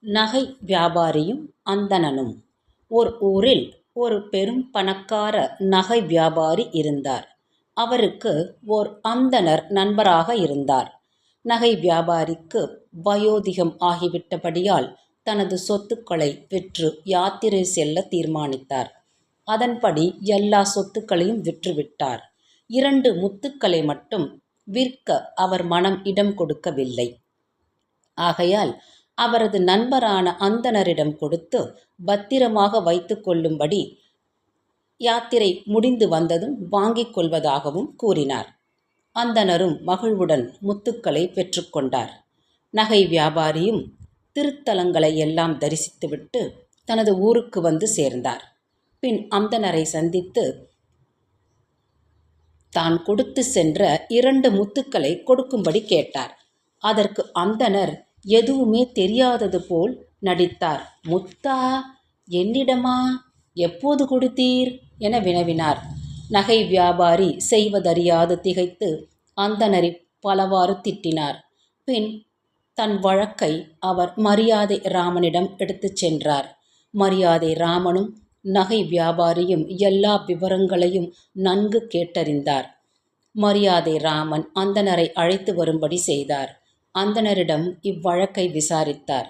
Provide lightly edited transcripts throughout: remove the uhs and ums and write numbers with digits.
நகை வியாபாரியும் அந்தணனும். ஓர் ஊரில் ஒரு பெரும் பணக்கார நகை வியாபாரி இருந்தார். அவருக்கு ஓர் அந்தணர் நண்பராக இருந்தார். நகை வியாபாரிக்கு வயோதிகம் ஆகிவிட்டபடியால் தனது சொத்துக்களை விற்று யாத்திரை செல்ல தீர்மானித்தார். அதன்படி எல்லா சொத்துக்களையும் விற்றுவிட்டார். 2 முத்துக்களை மட்டும் விற்க அவர் மனம் இடம் கொடுக்கவில்லை. ஆகையால் அவரது நண்பரான அந்தணரிடம் கொடுத்து பத்திரமாக வைத்து கொள்ளும்படி, யாத்திரை முடிந்து வந்ததும் வாங்கிக் கொள்வதாகவும் கூறினார். அந்தணரும் மகிழ்வுடன் முத்துக்களை பெற்றுக்கொண்டார். நகை வியாபாரியும் திருத்தலங்களை எல்லாம் தரிசித்துவிட்டு தனது ஊருக்கு வந்து சேர்ந்தார். பின் அந்தணரை சந்தித்து தான் கொடுத்து சென்ற 2 முத்துக்களை கொடுக்கும்படி கேட்டார். அதற்கு அந்தணர் எதுவுமே தெரியாதது போல் நடித்தார். முத்தா? என்னிடமா? எப்போது கொடுத்தீர் என வினவினார். நகை வியாபாரி செய்வதறியாது திகைத்து அந்தணரை பலவாறு திட்டினார். பின் தன் வழக்கை அவர் மரியாதை ராமனிடம் எடுத்துச் சென்றார். மரியாதை ராமனும் நகை வியாபாரியும் எல்லா விவரங்களையும் நன்கு கேட்டறிந்தார். மரியாதை ராமன் அந்தணரை அழைத்து வரும்படி செய்தார். அந்தணரிடம் இவ்வழக்கை விசாரித்தார்.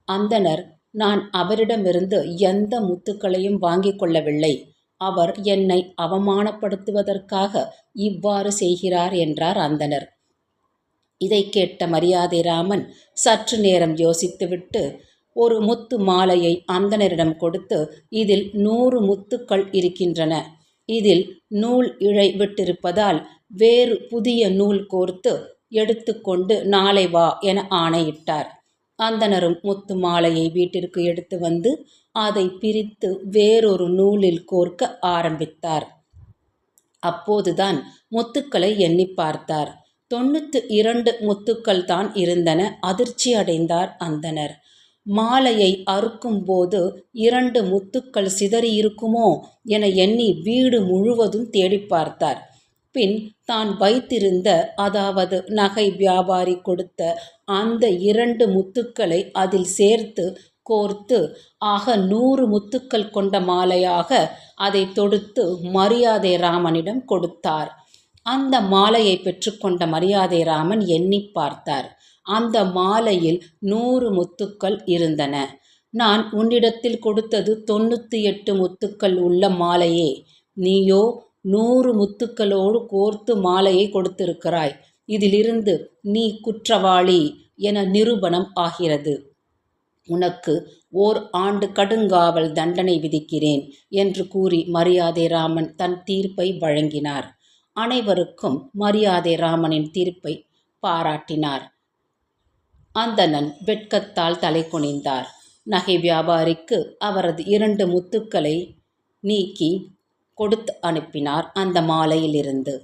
அந்தணர், நான் அவரிடமிருந்து எந்த முத்துக்களையும் வாங்கிக் கொள்ளவில்லை. அவர் என்னை அவமானப்படுத்துவதற்காக இவ்வாறு செய்கிறார் என்றார் அந்தணர். இதை கேட்ட மரியாதை ராமன் சற்று நேரம் யோசித்துவிட்டு ஒரு முத்து மாலையை அந்தணரிடம் கொடுத்து, இதில் 100 முத்துக்கள் இருக்கின்றன. இதில் நூல் இழை விட்டிருப்பதால் வேறு புதிய நூல் கோர்த்து எடுத்துக்கொண்டு நாளை வா என ஆணையிட்டார். அந்தணரும் முத்து மாலையை வீட்டிற்கு எடுத்து வந்து அதை பிரித்து வேறொரு நூலில் கோர்க்க ஆரம்பித்தார். அப்போதுதான் முத்துக்களை எண்ணி பார்த்தார். 92 முத்துக்கள் தான் இருந்தன. அதிர்ச்சி அடைந்தார் அந்தணர். மாலையை அறுக்கும்போது 2 முத்துக்கள் சிதறியிருக்குமோ என எண்ணி வீடு முழுவதும் தேடி பார்த்தார். பின் தான் வைத்திருந்த, அதாவது நகை வியாபாரி கொடுத்த அந்த 2 முத்துக்களை அதில் சேர்த்து கோர்த்து ஆக 100 முத்துக்கள் கொண்ட மாலையாக அதை தொடுத்து மரியாதை ராமனிடம் கொடுத்தார். அந்த மாலையை பெற்றுக்கொண்ட மரியாதை ராமன் எண்ணி பார்த்தார். அந்த மாலையில் 100 முத்துக்கள் இருந்தன. நான் உன்னிடத்தில் கொடுத்தது 98 முத்துக்கள் உள்ள மாலையே. நீயோ 100 முத்துக்களோடு கோர்த்து மாலையை கொடுத்திருக்கிறாய். இதிலிருந்து நீ குற்றவாளி என நிரூபணம் ஆகிறது. உனக்கு 1 ஆண்டு கடுங்காவல் தண்டனை விதிக்கிறேன் என்று கூறி மரியாதை ராமன் தன் தீர்ப்பை வழங்கினார். அனைவருக்கும் மரியாதை ராமனின் தீர்ப்பை பாராட்டினார். அந்தணன் வெட்கத்தால் தலை குனிந்தார். நகை வியாபாரிக்கு அவரது 2 முத்துக்களை நீக்கி கொடுத்து அனுப்பினார் அந்த மாலையிலிருந்து.